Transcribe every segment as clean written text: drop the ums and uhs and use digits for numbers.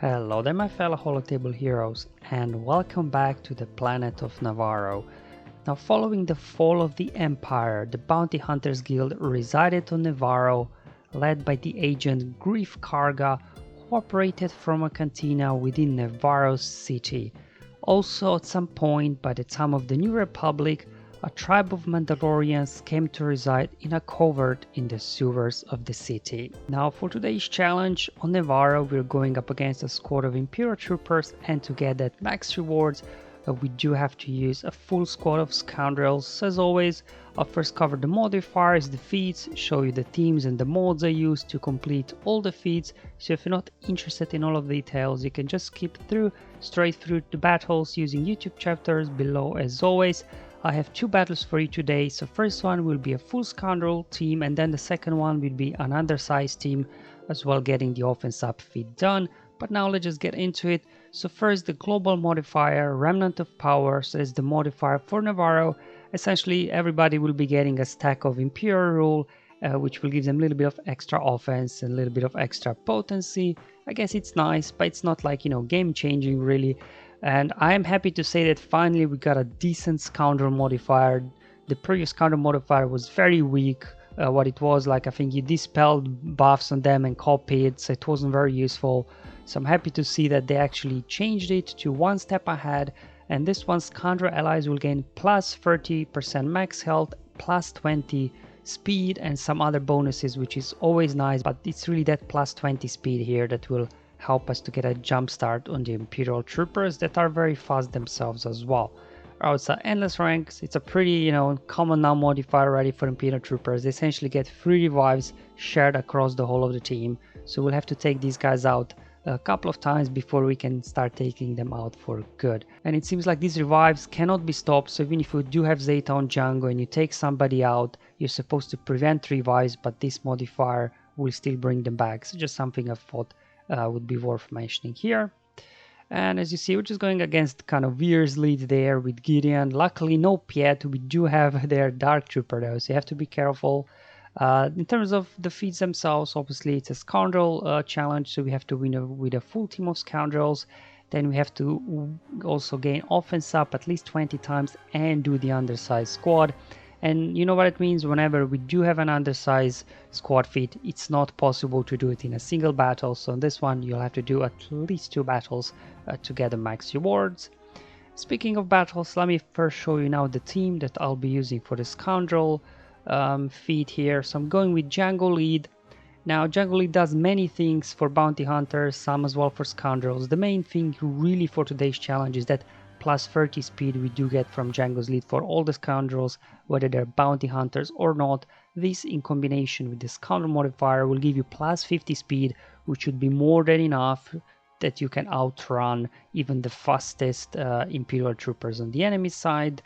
Hello there my fellow Holotable heroes, and welcome back to the planet of Nevarro. Now, following the fall of the Empire, the Bounty Hunters Guild resided on Nevarro, led by the agent Grief Karga, who operated from a cantina within Nevarro city. Also, at some point by the time of the New Republic, a tribe of Mandalorians came to reside in a covert in the sewers of the city. Now, for today's challenge on Nevarro, we're going up against a squad of Imperial troopers, and to get that max rewards, we do have to use a full squad of Scoundrels. As always, I'll first cover the modifiers, the feats, show you the themes and the mods I use to complete all the feats. So if you're not interested in all of the details, you can just skip straight through the battles using YouTube chapters below. As always, I have two battles for you today. So first one will be a full Scoundrel team, and then the second one will be an Undersize team, as well getting the offense up feat done. But now let's just get into it. So first, the global modifier, Remnant of Power. So that's the modifier for Nevarro. Essentially, everybody will be getting a stack of Imperial rule, which will give them a little bit of extra offense and a little bit of extra potency. I guess it's nice, but it's not like, game changing really. And I am happy to say that finally we got a decent Scoundrel modifier. The previous Scoundrel modifier was very weak. What it was like, I think you dispelled buffs on them and copied, so it wasn't very useful. So I'm happy to see that they actually changed it to one step ahead, and this one Scoundrel allies will gain plus 30% max health, plus 20 speed, and some other bonuses, which is always nice, but it's really that plus 20 speed here that will help us to get a jump start on the Imperial troopers that are very fast themselves as well. Outside endless ranks, it's a pretty common now modifier ready for Imperial troopers. They essentially get 3 revives shared across the whole of the team, so we'll have to take these guys out a couple of times before we can start taking them out for good. And it seems like these revives cannot be stopped, so even if you do have Zeta on Django and you take somebody out, you're supposed to prevent revives, but this modifier will still bring them back. So just something I thought would be worth mentioning here. And as you see, we're just going against kind of Veer's lead there with Gideon. Luckily no Piet. We do have their Dark Trooper though, so you have to be careful. In terms of the feats themselves, obviously it's a Scoundrel challenge, so we have to win with a full team of Scoundrels. Then we have to also gain offense up at least 20 times and do the Undersize squad. And you know what it means, whenever we do have an Undersize squad feat, it's not possible to do it in a single battle. So in this one, you'll have to do at least 2 battles to get the max rewards. Speaking of battles, let me first show you now the team that I'll be using for the Scoundrel feat here. So I'm going with Django Lead. Now Django Lead does many things for bounty hunters, some as well for Scoundrels. The main thing really for today's challenge is that plus 30 speed we do get from Django's Lead for all the Scoundrels, whether they're bounty hunters or not. This in combination with the Scoundrel modifier will give you plus 50 speed, which should be more than enough that you can outrun even the fastest Imperial troopers on the enemy side.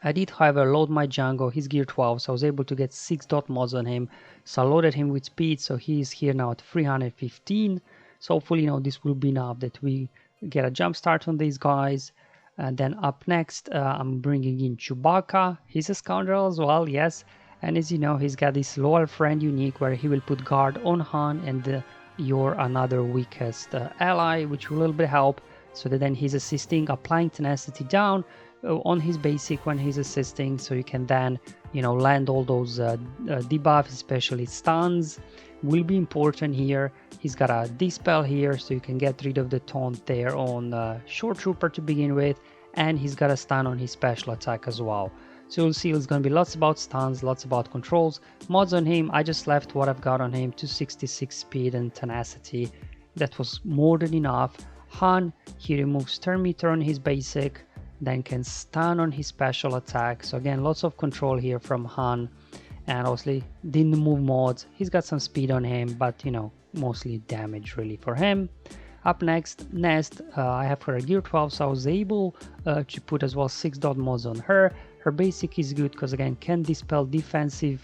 I did, however, load my Django. He's gear 12, so I was able to get 6 dot mods on him. So I loaded him with speed, so he's here now at 315. So hopefully, this will be enough that we get a jump start on these guys. And then up next, I'm bringing in Chewbacca. He's a Scoundrel as well, yes. And as you know, he's got this loyal friend unique where he will put guard on Han and your another weakest ally, which will a little bit help. So that then he's assisting, applying tenacity down on his basic when he's assisting, so you can then land all those debuffs, especially stuns will be important here. He's got a dispel here, so you can get rid of the taunt there on short trooper to begin with, and he's got a stun on his special attack as well. So you'll see it's going to be lots about stuns, lots about controls. Mods on him, I just left what I've got on him, 266 speed and tenacity. That was more than enough. Han, he removes turn meter on his basic, then can stun on his special attack. So again, lots of control here from Han, and obviously didn't move mods. He's got some speed on him, but mostly damage really for him. Up next, Nest, I have her gear 12, so I was able to put as well 6 dot mods on her. Her basic is good because again can dispel defensive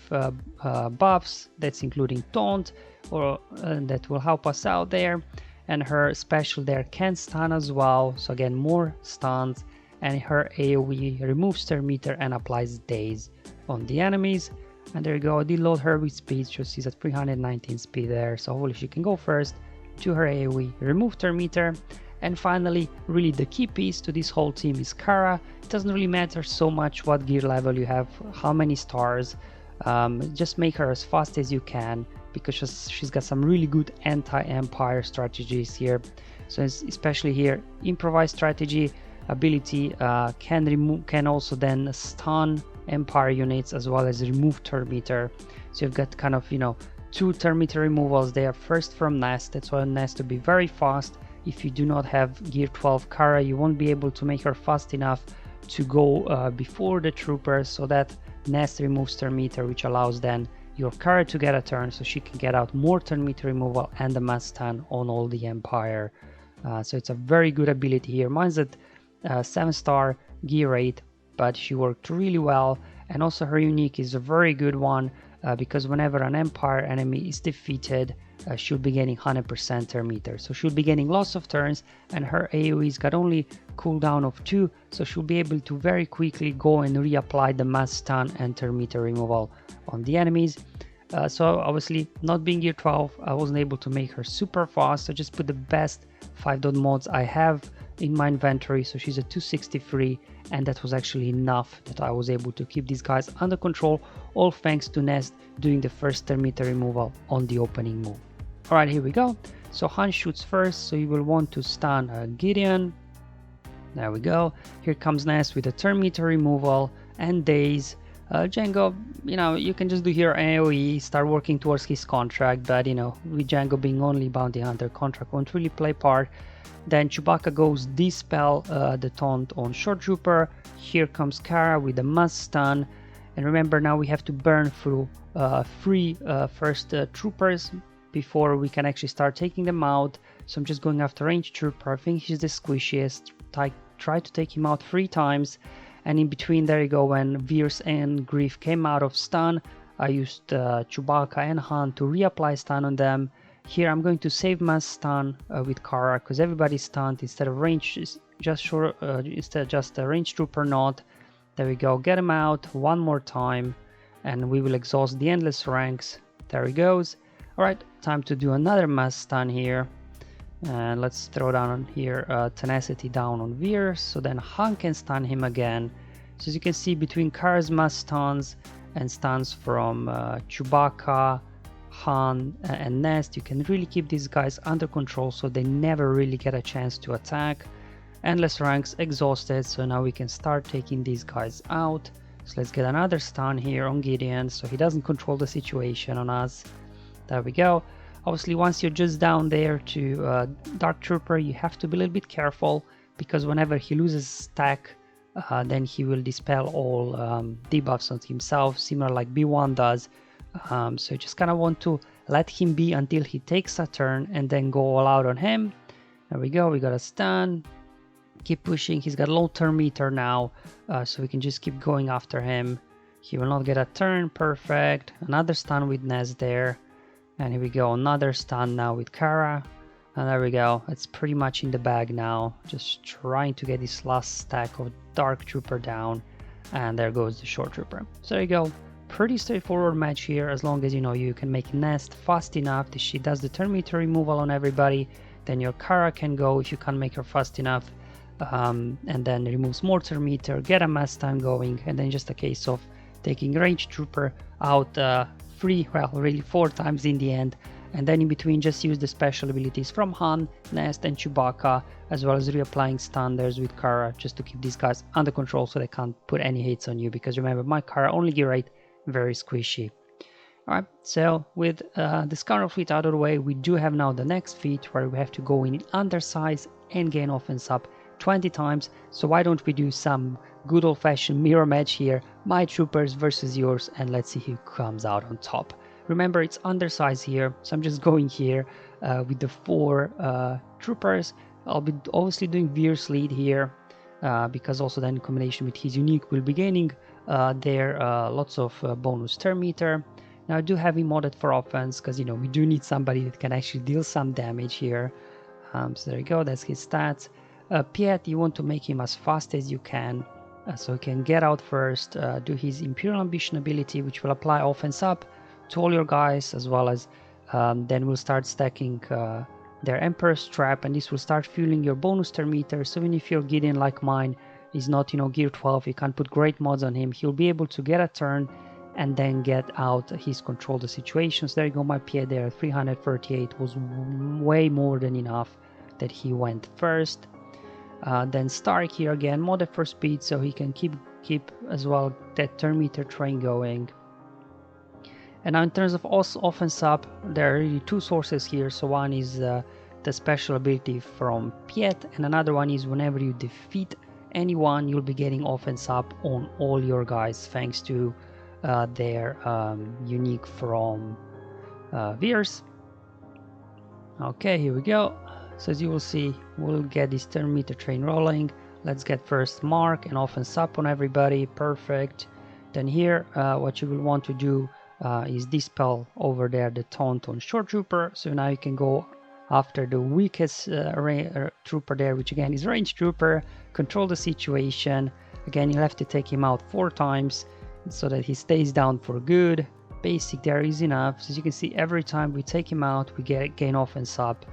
buffs, that's including taunt, or that will help us out there. And her special there can stun as well, so again more stuns. And her AoE removes turn meter and applies daze on the enemies. And there you go, I did load her with speed, so she's at 319 speed there, so hopefully she can go first. to her AoE, remove turn meter. And finally, really the key piece to this whole team is Kara. It doesn't really matter so much what gear level you have, how many stars, just make her as fast as you can, because she's got some really good anti-Empire strategies here. So especially here, improvised strategy ability can also then stun Empire units as well as remove turn meter. So you've got kind of, you know, 2 turn meter removals there. First from Nest, that's why Nest to be very fast. If you do not have gear 12 Kara, you won't be able to make her fast enough to go before the troopers, so that Nest removes turn meter, which allows then your Kara to get a turn, so she can get out more turn meter removal and the mass stun on all the Empire. So it's a very good ability here. Mine's at 7-star gear 8, but she worked really well. And also her unique is a very good one, because whenever an Empire enemy is defeated, she'll be getting 100% turn meter. So she'll be getting lots of turns, and her AoE's got only cooldown of 2, so she'll be able to very quickly go and reapply the mass stun and turn meter removal on the enemies. So obviously, not being gear 12, I wasn't able to make her super fast, so just put the best 5-dot mods I have in my inventory. So she's a 263, and that was actually enough that I was able to keep these guys under control, all thanks to Nest doing the first turn meter removal on the opening move. Alright, here we go. So Han shoots first, so you will want to stun Gideon. There we go. Here comes Nest with a turn meter removal and Daze. Django, you know, you can just do here AoE, start working towards his contract, but you know, with Django being only bounty hunter, contract won't really play part. Then Chewbacca goes dispel the taunt on Short Trooper. Here comes Kara with the mass stun, and remember now we have to burn through 3 first troopers before we can actually start taking them out. So I'm just going after Range Trooper. I think he's the squishiest. Try to take him out 3 times. And in between, there you go, when Veers and Grief came out of stun, I used Chewbacca and Han to reapply stun on them. Here I'm going to save mass stun with Kara, because everybody's stunned instead of range, just a range trooper not. There we go, get him out one more time, and we will exhaust the endless ranks. There he goes. Alright, time to do another mass stun here. And let's throw down on here tenacity down on Veers, so then Han can stun him again. So as you can see, between Kara's mass stuns and stuns from Chewbacca, Han and Nest, you can really keep these guys under control, so they never really get a chance to attack. Endless ranks exhausted, so now we can start taking these guys out. So let's get another stun here on Gideon, so he doesn't control the situation on us. There we go. Obviously, once you're just down there to Dark Trooper, you have to be a little bit careful, because whenever he loses stack, then he will dispel all debuffs on himself, similar like B1 does. So you just kind of want to let him be until he takes a turn and then go all out on him. There we go, we got a stun. Keep pushing, he's got low turn meter now, so we can just keep going after him. He will not get a turn, perfect. Another stun with Nez there. And here we go, another stun now with Kara. And there we go, it's pretty much in the bag now. Just trying to get this last stack of Dark Trooper down. And there goes the Short Trooper. So there you go, pretty straightforward match here, as long as you know you can make Nest fast enough that she does the turn meter removal on everybody. Then your Kara can go if you can't make her fast enough. And then removes more turn meter, get a mass stun going, and then just a case of taking Range Trooper out 4 times in the end, and then in between just use the special abilities from Han, Nest and Chewbacca, as well as reapplying stunders with Kara, just to keep these guys under control so they can't put any hits on you, because remember, my Kara only gear 8, very squishy. Alright, so with the Scoundrel fleet out of the way, we do have now the next feat where we have to go in Undersize and gain offense up 20 times. So why don't we do some good old-fashioned mirror match here, my troopers versus yours, and let's see who comes out on top. Remember, it's Undersize here, so I'm just going here with the 4 troopers. I'll be obviously doing Veers lead here, because also then in combination with his unique we'll be gaining there lots of bonus turn meter. Now I do have him modded for offense, because you know we do need somebody that can actually deal some damage here. So there you go, that's his stats. Piet, you want to make him as fast as you can, so he can get out first, do his Imperial Ambition ability, which will apply offense up to all your guys, as well as then we'll start stacking their Emperor's Trap, and this will start fueling your bonus turn meter. So even if your Gideon, like mine, is not, gear 12, you can't put great mods on him, he'll be able to get a turn and then get out his control the situations. There you go, my Piet there, 338 was way more than enough that he went first. Then Stark here again, modded for speed, so he can keep as well that turn meter train going. And now in terms of offense up, there are really two sources here. So one is the special ability from Piet, and another one is whenever you defeat anyone, you'll be getting offense up on all your guys thanks to their unique from Veers. Okay, here we go. So as you will see, we'll get this turn meter train rolling. Let's get first mark and offense up on everybody. Perfect. Then here, what you will want to do is dispel over there the taunt on short trooper. So now you can go after the weakest trooper there, which again is range trooper. Control the situation. Again, you'll have to take him out 4 times so that he stays down for good. Basic there is enough. So as you can see, every time we take him out, we gain offense up.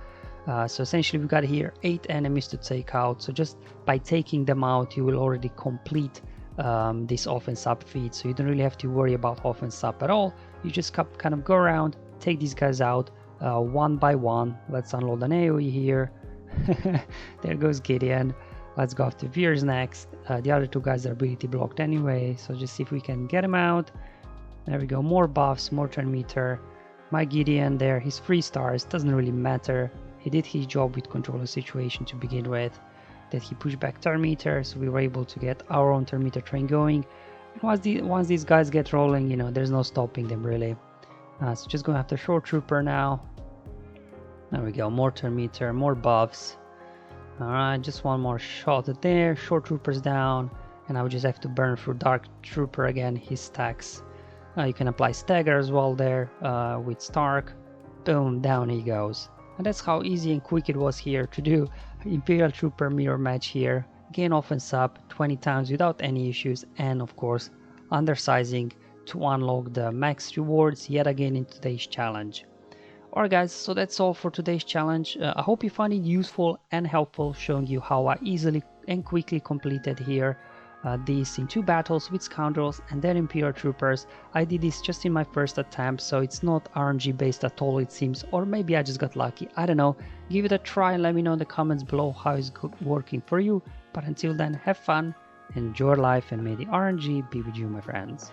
So essentially we got here 8 enemies to take out. So just by taking them out, you will already complete this offense up feat. So you don't really have to worry about offense up at all. You just kind of go around, take these guys out one by one. Let's unload an AoE here. There goes Gideon. Let's go after Veers next. The other 2 guys are ability blocked anyway, so just see if we can get him out. There we go, more buffs, more turn meter. My Gideon there, he's 3 stars, doesn't really matter. He did his job with control the situation to begin with. That he pushed back turn meter, so we were able to get our own turn meter train going. And once these guys get rolling, there's no stopping them really. So just going after short trooper now. There we go, more turn meter, more buffs. Alright, just one more shot there. Short trooper's down, and I would just have to burn through dark trooper again, his stacks. You can apply stagger as well there with Stark. Boom, down he goes. And that's how easy and quick it was here to do Imperial Trooper mirror match here. Gain offense up 20 times without any issues, and of course undersizing to unlock the max rewards yet again in today's challenge. Alright guys, so that's all for today's challenge. I hope you find it useful and helpful, showing you how I easily and quickly completed here this in 2 battles with Scoundrels and their Imperial Troopers. I did this just in my first attempt, so it's not RNG based at all it seems, or maybe I just got lucky, I don't know. Give it a try and let me know in the comments below how it's working for you. But until then, have fun, enjoy life, and may the RNG be with you, my friends.